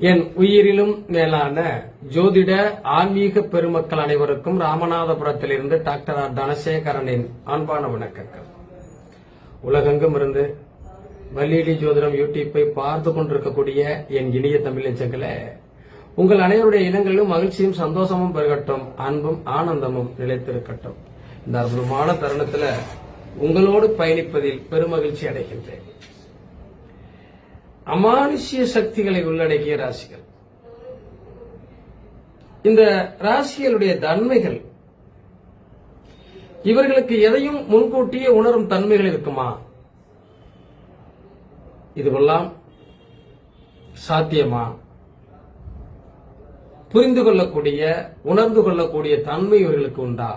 என் உயிரிலும் மேலான ஜோதிட ஆன்மீக பெருமக்கள் அனைவருக்கும் ராமநாதபுரத்திலிருந்து டாக்டர் ஆர் தனசேகரனின் அன்பான வணக்கங்கள். உலகெங்கும் இருந்து வள்ளியடி ஜோதிடம் யூடியூப்பை பார்த்து கொண்டிருக்கக்கூடிய என் இனிய தமிழ் நெஞ்சங்களே, உங்கள் அனைவருடைய இடங்களிலும் மகிழ்ச்சியும் சந்தோஷமும் பெருகட்டும், அன்பும் ஆனந்தமும் நிலைத்திருக்கட்டும். இந்த அற்புதமான தருணத்தில் உங்களோடு பயணிப்பதில் பெருமகிழ்ச்சி அடைகின்றேன். அமானுஷ்ய சக்திகளை உள்ளடக்கிய ராசிகள், இந்த ராசிகளுடைய தன்மைகள், இவர்களுக்கு எதையும் முன்கூட்டியே உணரும் தன்மைகள் இருக்குமா? இதுவெல்லாம் சாத்தியமா? புரிந்து கொள்ளக்கூடிய, உணர்ந்து கொள்ளக்கூடிய தன்மை இவர்களுக்கு உண்டா?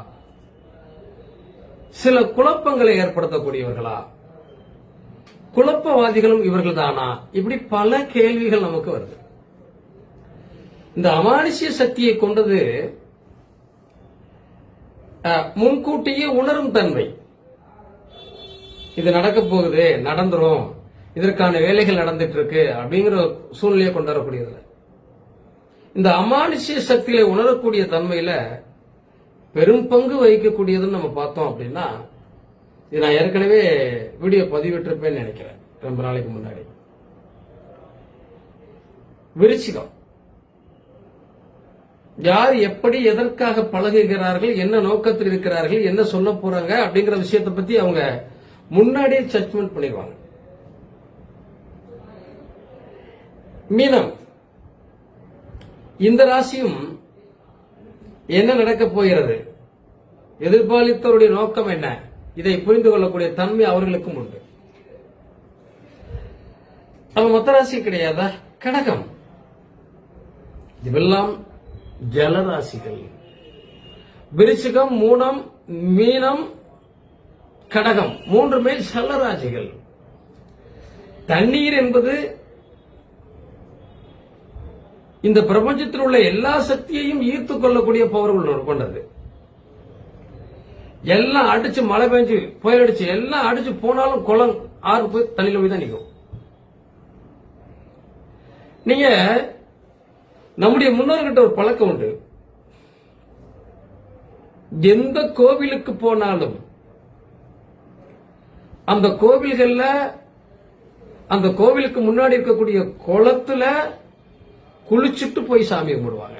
சில குழப்பங்களை ஏற்படுத்தக்கூடியவர்களா? குழப்பவாதிகளும் இவர்கள் தானா? இப்படி பல கேள்விகள் நமக்கு வருது. இந்த அமானுஷ்ய சக்தியை கொண்டது முன்கூட்டியே உணரும் தன்மை. இது நடக்க போகுது, நடந்துரும், இதற்கான வேலைகள் நடந்துட்டு இருக்கு அப்படிங்கிற சூழ்நிலையை கொண்டு வரக்கூடியது. இந்த அமானுஷ்ய சக்திகளை உணரக்கூடிய தன்மையில பெரும் பங்கு வகிக்கக்கூடியதுன்னு நம்ம பார்த்தோம் அப்படின்னா, இது நான் ஏற்கனவே வீடியோ பதிவிட்டிருப்பேன்னு நினைக்கிறேன் ரொம்ப நாளைக்கு முன்னாடி. விருச்சிகம் யார் எப்படி எதற்காக பழகுகிறார்கள், என்ன நோக்கத்தில் இருக்கிறார்கள், என்ன சொல்ல போறாங்க அப்படிங்கிற விஷயத்தை பத்தி அவங்க முன்னாடியே ஜட்ஜ்மெண்ட் பண்ணிடுவாங்க. மீனம், இந்த ராசியும் என்ன நடக்க போகிறது, எதிர்பாலித்தவருடைய நோக்கம் என்ன, இதை புரிந்து கொள்ளக்கூடிய தன்மை அவர்களுக்கும் உண்டு. அவன் மொத்த ராசி கிடையாதா? கடகம், இதெல்லாம் ஜலராசிகள். விருச்சிகம், மூலம், மீனம், கடகம் மூன்றுமே ஜலராசிகள். தண்ணீர் என்பது இந்த பிரபஞ்சத்தில் உள்ள எல்லா சக்தியையும் ஈர்த்துக் கொள்ளக்கூடிய பவர் கொண்டது. எல்லாம் அடிச்சு மழை பெஞ்சு புயல் அடிச்சு எல்லாம் அடிச்சு போனாலும் குளம் ஆறு போய் தண்ணியில போய் தான் நிற்கும். நீங்க நம்முடைய முன்னோர்கிட்ட ஒரு பழக்கம் உண்டு. எந்த கோவிலுக்கு போனாலும் அந்த கோவில்கள்ல அந்த கோவிலுக்கு முன்னாடி இருக்கக்கூடிய குளத்துல குளிச்சுட்டு போய் சாமி கும்பிடுவாங்க.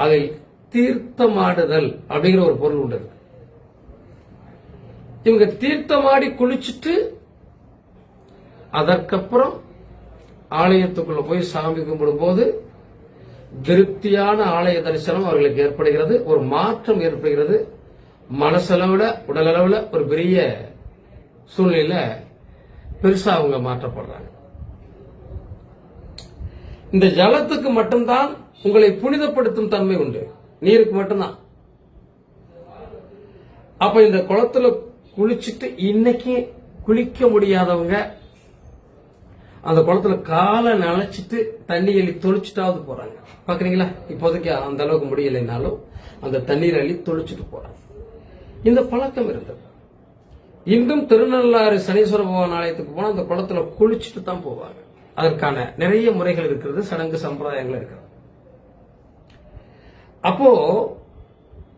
அதை தீர்த்தமாடுதல் அப்படிங்கிற ஒரு பொருள் உண்டு. இவங்க தீர்த்தமாடி குளிச்சுட்டு அதற்கப்புறம் ஆலயத்துக்குள்ள போய் சாமி கும்பிடும் போது திருப்தியான ஆலய தரிசனம் அவர்களுக்கு ஏற்படுகிறது. ஒரு மாற்றம் ஏற்படுகிறது. மனசளவுல, உடலளவுல ஒரு பெரிய சூழ்நிலையில பெருசா அவங்க மாற்றப்படுறாங்க. இந்த ஜலத்துக்கு மட்டும்தான் உங்களை புனிதப்படுத்தும் தன்மை உண்டு, நீருக்கு மட்டும்தான். அப்ப இந்த குளத்துல குளிச்சுட்டு இன்னைக்கு குளிக்க முடியாதவங்க அந்த குளத்துல காலை நனைச்சிட்டு தண்ணி அள்ளி தொளிச்சுட்டாவது போறாங்க. பாக்குறீங்களா? இப்போதைக்கு அந்த அளவுக்கு முடியலைனாலும் அந்த தண்ணீர் அள்ளி தொளிச்சுட்டு போறாங்க. இந்த பழக்கம் இருந்தது. இன்றும் திருநள்ளாறு சனீஸ்வர பகவான் ஆலயத்துக்கு போனா அந்த குளத்துல குளிச்சுட்டு தான் போவாங்க. அதற்கான நிறைய முறைகள் இருக்கிறது, சடங்கு சம்பிரதாயங்கள் இருக்கிறது. அப்போ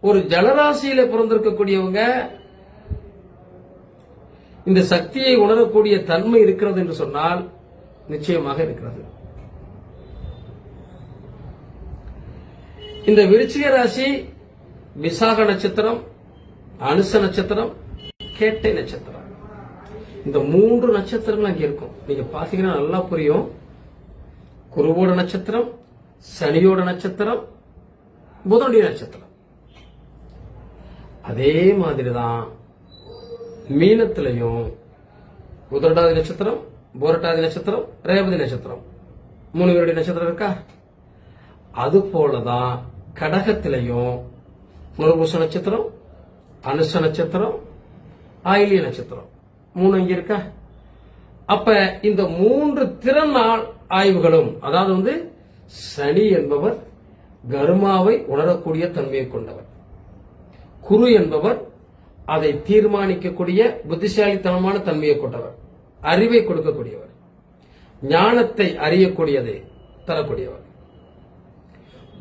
ஒரு ஜலராசியில பிறந்திருக்கக்கூடியவங்க இந்த சக்தியை உணரக்கூடிய தன்மை இருக்கிறது என்று சொன்னால் நிச்சயமாக இருக்கிறது. இந்த விருச்சிக ராசி விசாக நட்சத்திரம், அனுச நட்சத்திரம், கேட்டை நட்சத்திரம், இந்த மூன்று நட்சத்திரங்கள் அங்கே இருக்கும். நீங்க பாத்தீங்கன்னா நல்லா புரியும். குருவோட நட்சத்திரம், சனியோட நட்சத்திரம், புதனுடைய நட்சத்திரம். அதே மாதிரிதான் மீனத்திலையும் உத்திரட்டாதி நட்சத்திரம், போரட்டாதி நட்சத்திரம், ரேவதி நட்சத்திரம், 3 பேருடைய நட்சத்திரம் இருக்கா? அது போலதான் கடகத்திலையும் புனர்பூச நட்சத்திரம், அனுச நட்சத்திரம், ஆயிலிய நட்சத்திரம் 3 இங்க இருக்கா? அப்ப இந்த 3 திறன் ஆய்வுகளும், அதாவது சனி என்பவர் கர்மாவை உணரக்கூடிய தன்மையை கொண்டவர், குரு என்பவர் அதை தீர்மானிக்கக்கூடிய புத்திசாலித்தனமான தன்மையை கொண்டவர், அறிவை கொடுக்கக்கூடியவர். ஞானத்தை அறியக்கூடியதை தரக்கூடியவர்.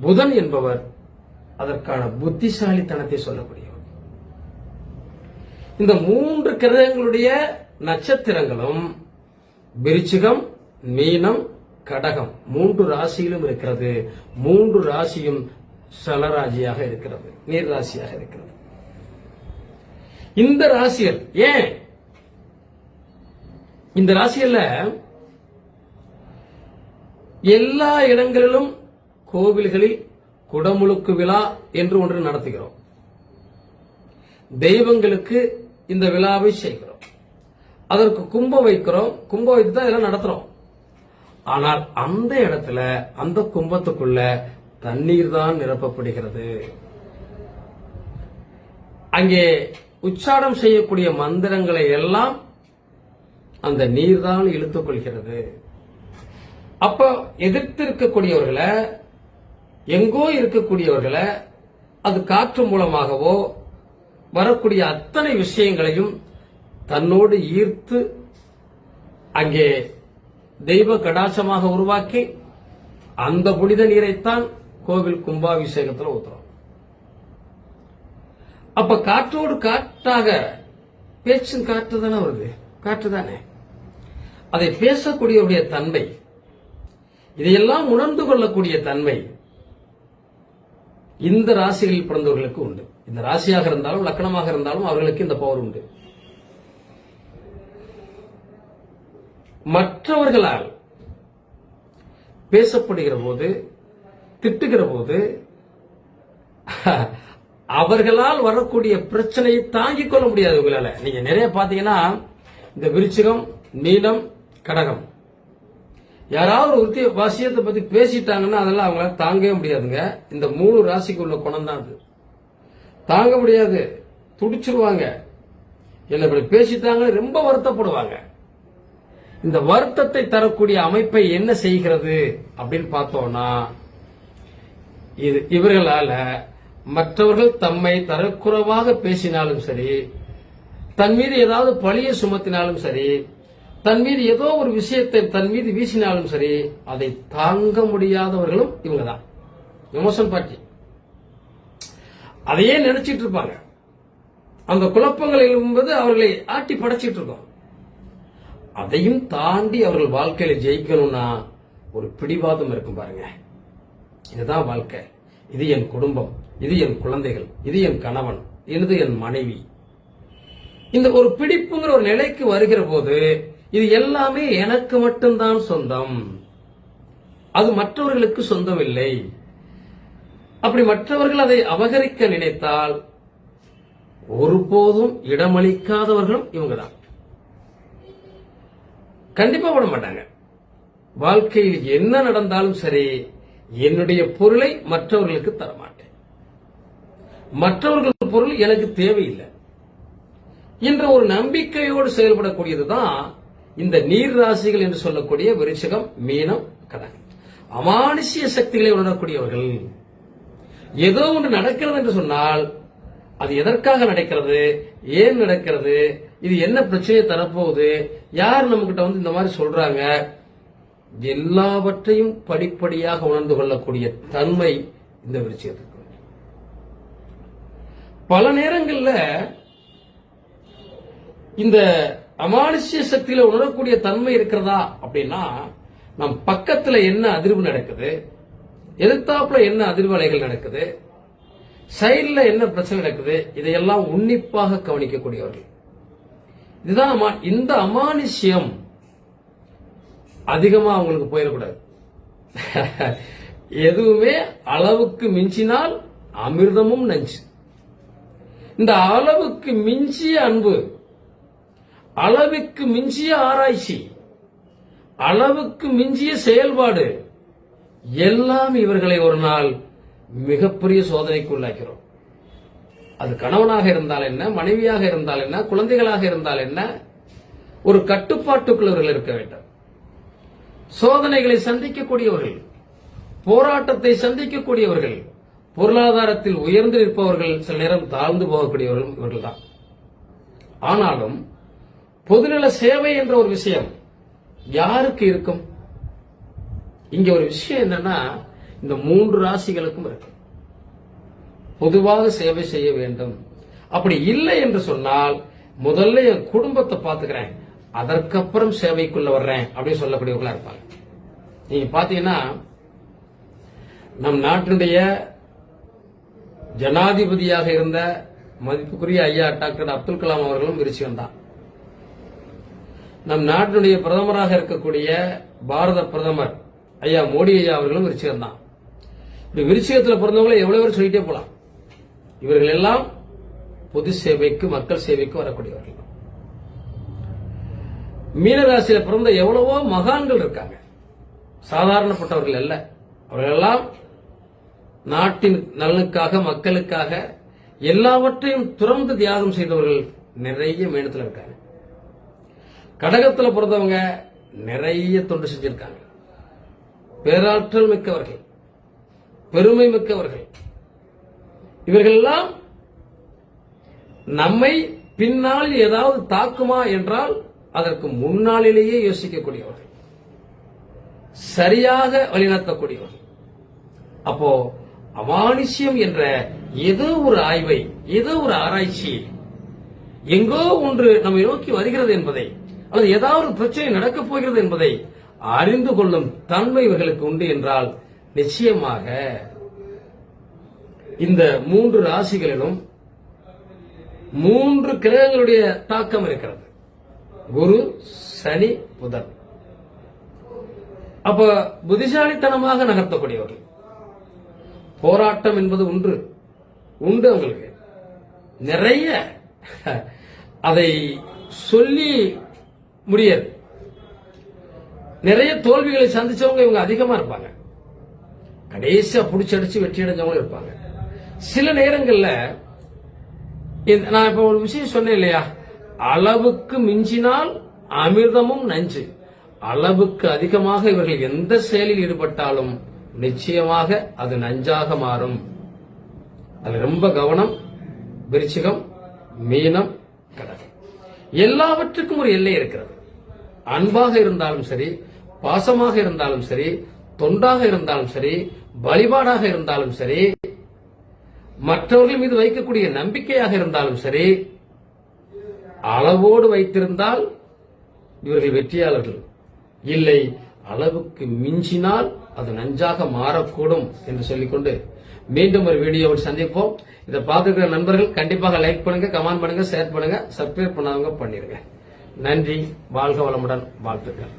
புதன் என்பவர் அதற்கான புத்திசாலித்தனத்தை சொல்லக்கூடியவர். இந்த 3 கிரகங்களுடைய நட்சத்திரங்களும் விருச்சிகம், மீனம், கடகம் 3 ராசியிலும் இருக்கிறது. 3 ராசியும் சலராசியாக இருக்கிறது, நீர் ராசியாக இருக்கிறது. இந்த ராசிகள் ஏன் இந்த ராசிகள்ல எல்லா இடங்களிலும் கோவில்களில் குடமுழுக்கு விழா என்று ஒன்று நடத்துகிறோம். தெய்வங்களுக்கு இந்த விழாவை செய்கிறோம். அதற்கு கும்பம் வைக்கிறோம். கும்பம் வைத்து தான் இதெல்லாம் நடத்துறோம். ஆனால் அந்த இடத்துல அந்த கும்பத்துக்குள்ள தண்ணீர் தான் நிரப்பப்படுகிறது. அங்கே உச்சாடம் செய்யக்கூடிய மந்திரங்களை எல்லாம் அந்த நீர் தான் இழுத்துக் கொள்கிறது. அப்ப எதிர்த்து இருக்கக்கூடியவர்களை, எங்கோ இருக்கக்கூடியவர்களை அது காற்று மூலமாகவோ வரக்கூடிய அத்தனை விஷயங்களையும் தன்னோடு ஈர்த்து அங்கே தெய்வ கடாட்சமாக உருவாக்கி அந்த புனித நீரைத்தான் கோவில் கும்பாபிஷேகத்தில் ஊத்துறோம். அப்ப காற்றோடு காற்றாக பேச்சும் காற்று தானே வருது, காற்று தானே. அதை பேசக்கூடியவருடைய தன்மை, இதையெல்லாம் உணர்ந்து கொள்ளக்கூடிய தன்மை இந்த ராசிகளில் பிறந்தவர்களுக்கு உண்டு. இந்த ராசியாக இருந்தாலும் லக்னமாக இருந்தாலும் அவர்களுக்கு இந்த பவர் உண்டு. மற்றவர்களால் பேசப்படுகிற போது, திட்டுகிற போது அவர்களால் வரக்கூடிய பிரச்சனையை தாங்கிக் கொள்ள முடியாது உங்களால. நீங்க நிறைய பாத்தீங்கன்னா இந்த விருச்சிகம், மீனம், கடகம் யாராவது ஒரு விஷயத்தை பத்தி பேசிட்டாங்கன்னா அதெல்லாம் அவங்களால தாங்கவே முடியாதுங்க. இந்த 3 ராசிக்கு உள்ள குணம் தான் அது. தாங்க முடியாது, துடிச்சிருவாங்க. என்ன இப்படி பேசிட்டாங்க, ரொம்ப வருத்தப்படுவாங்க. இந்த வருத்தத்தை தரக்கூடிய அமைப்பை என்ன செய்கிறது அப்படின்னு பார்த்தோம்னா, இவர்களால மற்றவர்கள் தம்மை தரக்குறைவாக பேசினாலும் சரி, தன் மீது ஏதாவது பழியை சுமத்தினாலும் சரி, தன் மீது ஏதோ ஒரு விஷயத்தை தன் மீது வீசினாலும் சரி, அதை தாங்க முடியாதவர்களும் இவங்க தான். எமோஷன் பார்ட்டி அதையே நினைச்சிட்டு இருப்பாங்க. அந்த குழப்பங்கள் என்பது அவர்களை ஆட்டி படைச்சிட்டு இருக்கோம். அதையும் தாண்டி அவர்கள் வாழ்க்கையில ஜெயிக்கணும்னா ஒரு பிடிவாதம் இருக்கும் பாருங்க. இதுதான் வாழ்க்கை, இது என் குடும்பம், இது என் குழந்தைகள், இது என் கணவன், இது என் மனைவி. இந்த ஒரு பிடிப்புங்கிற ஒரு நிலைக்கு வருகிற போது இது எல்லாமே எனக்கு மட்டும்தான் சொந்தம், அது மற்றவர்களுக்கு சொந்தம் இல்லை. அப்படி மற்றவர்கள் அதை அபகரிக்க நினைத்தால் ஒருபோதும் இடமளிக்காதவர்களும் இவங்க தான். கண்டிப்பா விட மாட்டாங்க. வாழ்க்கையில் என்ன நடந்தாலும் சரி, என்னுடைய பொருளை மற்றவர்களுக்கு தர மாட்டேன், மற்றவர்கள் பொருள் எனக்கு தேவையில்லை என்ற ஒரு நம்பிக்கையோடு செயல்படக்கூடியதுதான் இந்த நீர் ராசிகள் என்று சொல்லக்கூடிய விருச்சிகம், மீனம், கடகம். அமானுஷ்ய சக்திகளை உணரக்கூடியவர்கள். ஏதோ ஒன்று நடக்கிறது என்று சொன்னால் அது எதற்காக நடக்கிறது, ஏன் நடக்கிறது, இது என்ன பிரச்சனையை தரப்போகுது, யார் நம்ம கிட்ட வந்து இந்த மாதிரி சொல்றாங்க, எல்லாவற்றையும் படிப்படியாக உணர்ந்து கொள்ளக்கூடிய தன்மை இந்த விருச்சிகத்துக்கு. பல நேரங்களில் இந்த அமானுஷ்ய சக்தியில உணரக்கூடிய தன்மை இருக்கிறதா அப்படின்னா, நம் பக்கத்துல என்ன அதிர்வு நடக்குது, எதிர்த்தாப்புல என்ன அதிர்வு அலைகள் நடக்குது, சைட்ல என்ன பிரச்சனை நடக்குது, இதையெல்லாம் உன்னிப்பாக கவனிக்கக்கூடியவர்கள். இதுதான் இந்த அமானுஷ்யம் அதிகமா அவங்களுக்கு போயிடக்கூடாது. எதுவுமே அளவுக்கு மிஞ்சினால் அமிர்தமும் நஞ்சு. இந்த அளவுக்கு மிஞ்சிய அன்பு, அளவுக்கு மிஞ்சிய ஆராய்ச்சி, அளவுக்கு மிஞ்சிய செயல்பாடு எல்லாம் இவர்களை ஒரு நாள் மிகப்பெரிய சோதனைக்கு உள்ளாக்கிறோம். அது கணவனாக இருந்தால் என்ன, மனைவியாக இருந்தால் என்ன, குழந்தைகளாக இருந்தால் என்ன, ஒரு கட்டுப்பாட்டுக்குள்ளவர்கள் இருக்க வேண்டும். சோதனைகளை சந்திக்கக்கூடியவர்கள், போராட்டத்தை சந்திக்கக்கூடியவர்கள், பொருளாதாரத்தில் உயர்ந்து நிற்பவர்கள், சில நேரம் தாழ்ந்து போகக்கூடியவர்கள் இவர்கள் தான். ஆனாலும் பொதுநல சேவை என்ற ஒரு விஷயம் யாருக்கு இருக்கும்? இங்க ஒரு விஷயம் என்னன்னா, இந்த 3 ராசிகளுக்கும் இருக்கு. பொதுவாக சேவை செய்ய வேண்டும். அப்படி இல்லை என்று சொன்னால் முதல்ல என் குடும்பத்தை பாத்துக்கிறேன், அதற்கப்புறம் சேவைக்குள்ள வர்றேன் அப்படின்னு சொல்லக்கூடியவர்களா இருப்பாங்க. நீங்க பாத்தீங்கன்னா, நம் நாட்டினுடைய ஜனாதிபதியாக இருந்த மதிப்புக்குரிய ஐயா டாக்டர் அப்துல் கலாம் அவர்களும் விருச்சிகம் தான். நம் நாட்டினுடைய பிரதமராக இருக்கக்கூடிய பாரத பிரதமர் ஐயா மோடி ஐயா அவர்களும் விருச்சிகம் தான். இப்படி விருச்சிகத்தில் பிறந்தவங்களை எவ்வளவு பேர் சொல்லிட்டே போலாம். இவர்கள் எல்லாம் பொது சேவைக்கு, மக்கள் சேவைக்கு வரக்கூடியவர்கள். மீனராசியில பிறந்த எவ்வளவோ மகான்கள் இருக்காங்க, சாதாரணப்பட்டவர்கள் அல்ல. அவர்கள் எல்லாம் நாட்டின் நலனுக்காக, மக்களுக்காக எல்லாவற்றையும் துறந்து தியாகம் செய்தவர்கள் நிறைய மேனத்தில் இருக்காங்க. கடகத்தில் பிறந்தவங்க நிறைய தொண்டு செஞ்சிருக்காங்க. பேராற்றல் மிக்கவர்கள், பெருமை மிக்கவர்கள். இவர்கள் எல்லாம் நம்மை பின்னால் ஏதாவது தாக்குமா என்றால் அதற்கு முன்னாளிலேயே யோசிக்கக்கூடியவர்கள், சரியாக வழிநடத்தக்கூடியவர்கள். அப்போ அமானுஷ்யம் என்ற ஏதோ ஒரு ஆய்வை, ஏதோ ஒரு ஆராய்ச்சி எங்கோ ஒன்று நம்மை நோக்கி வருகிறது என்பதை, அல்லது ஏதாவது ஒரு பிரச்சனை நடக்கப் போகிறது என்பதை அறிந்து கொள்ளும் தன்மை இவர்களுக்கு உண்டு என்றால் நிச்சயமாக இந்த 3 ராசிகளிலும் 3 கிரகங்களுடைய தாக்கம் இருக்கிறது. குரு, சனி, புதன். அப்ப புத்திசாலித்தனமாக நகர்த்தக்கூடியவர்கள். போராட்டம் என்பது உண்டு அவங்களுக்கு நிறைய, அதை சொல்லி முடியாது. நிறைய தோல்விகளை சந்திச்சவங்க இவங்க அதிகமா இருப்பாங்க. கடைசியா புடிச்சடிச்சு வெற்றி அடைஞ்சவங்களும் இருப்பாங்க. சில நேரங்கள்ல நான் இப்ப ஒரு விஷயம் சொன்னேன் இல்லையா, அளவுக்கு மிஞ்சினால் அமிர்தமும் நஞ்சு. அளவுக்கு அதிகமாக இவர்கள் எந்த செயலில் ஈடுபட்டாலும் நிச்சயமாக அது நஞ்சாக மாறும். அது ரொம்ப கவனம். விருச்சிகம், மீனம், கடகம் எல்லாவற்றுக்கும் ஒரு எல்லை இருக்கிறது. அன்பாக இருந்தாலும் சரி, பாசமாக இருந்தாலும் சரி, தொண்டாக இருந்தாலும் சரி, வழிபாடாக இருந்தாலும் சரி, மற்றவர்கள் மீது வைக்கக்கூடிய நம்பிக்கையாக இருந்தாலும் சரி, அளவோடு வைத்திருந்தால் இவர்கள் வெற்றியாளர்கள். இல்லை, அளவுக்கு மிஞ்சினால் அது நஞ்சாக மாறக்கூடும் என்று சொல்லிக்கொண்டு மீண்டும் ஒரு வீடியோவில் சந்திப்போம். இதை பார்த்துக்கிற நண்பர்கள் கண்டிப்பாக லைக் பண்ணுங்க, கமெண்ட் பண்ணுங்க, ஷேர் பண்ணுங்க, சப்ஸ்கிரைப் பண்ணாதவங்க பண்ணிருங்க. நன்றி. வாழ்க வளமுடன். வாழ்த்துக்கள்.